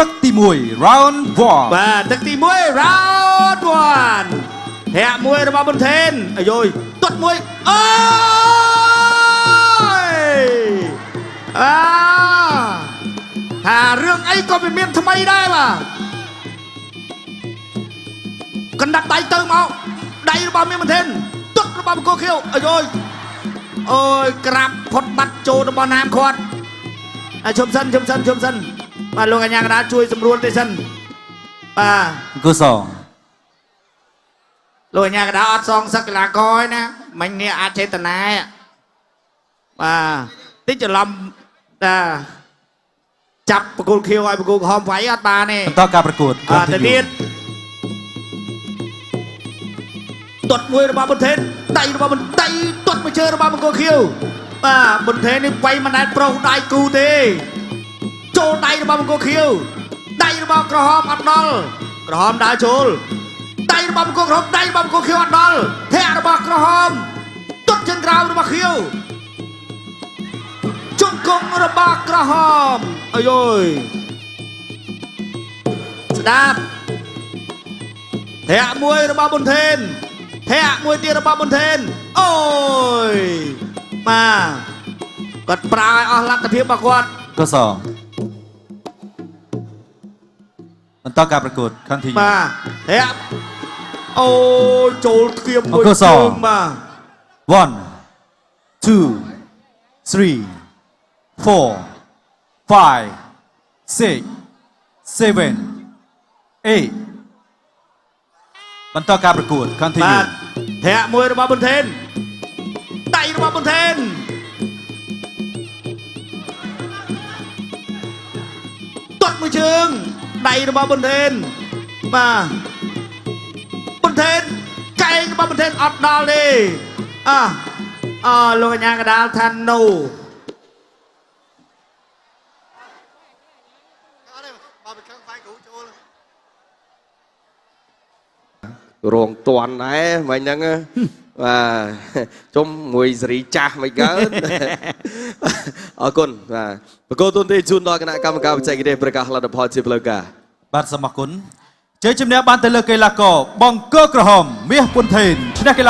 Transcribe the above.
ទឹកទី1 round 1បាទទឹកទី1 round 1ធាក់មួយរបស់ប៊ុនថេនអាយយទាត់មួយអូយថារឿងអីក៏វាមានថ្មីដែរបាទកណ្ដាប់ដៃទៅមកដៃរបស់មានប៊ុនថេនទាត់របស់បង្គោលខៀវអាយយអូយក្រាបផុតបាត់ចូលរបស់ណាមខាត់ជុំសិនបាទលោកអាញាកណ្ដាលជួយសម្រួលទេសិនបាទកុសលលោកអាញាកណ្ដាលអត់សងសឹកកីឡាករឯណាមិញនេះអចេតនាបាទតិចច្រឡំតាចាប់បង្គោលខៀវឲ្យបង្គោលក្រហមវាយអត់បានទេបន្តការប្រកួតទៅទៀតទាត់មួយរបស់ប៊ុនថេនដៃរបស់ប៊ុនដៃទាត់មួយជើងរបស់បង្គោលខៀវបាទប៊ុនថេននេះវាយមិនដែលប្រុសដៃគូទេចូលដៃរបស់បង្គោលខៀវដៃរបស់ក្រហមអត់ដល់ក្រហមដើរចូលដៃរបស់បង្គោលក្រហមដៃរបស់បង្គោលខៀវអត់ដល់ធាក់របស់ក្រហមទាត់ជើងក្រោមរបស់ខៀវជង្គង់របស់ក្រហមអាយយស្ដាប់ធាក់មួយរបស់ប៊ុនថេនធាក់មួយទៀតរបស់ប៊ុនថេនអូយបាទគាត់ប្រើឲ្យអស់លទ្ធភាពរបស់គាត់កុសលបន្តការប្រកួត continue បាទធាក់អូយចូលធៀបមួយជើងបាទ1 2 3 4 5 6 7 8បន្តការប្រកួត continue បាទធាក់មួយរបស់ប៊ុនថេនដៃរបស់ប៊ុនថេនទាត់មួយជើងដៃរបស់ប៊ុនថេនបាទប៊ុនថេនកែងរបស់ប៊ុនថេនអត់ដល់ទេលោកអាញាកដាលថាណូរងតន់ដែរមិញហ្នឹងបាទជុំមួយសេរីចាស់មិនកើតអរគុណបាទបកគោទុនទេជូនដល់គណៈកម្មការបច្ចេកទេសប្រកាសលទ្ធផលជាផ្លូវការបាទសូមអរគុណជ័យជំនះបានទៅលើកីឡាករបង្គោលក្រហមមាសពុនថេនឈ្នះកីឡា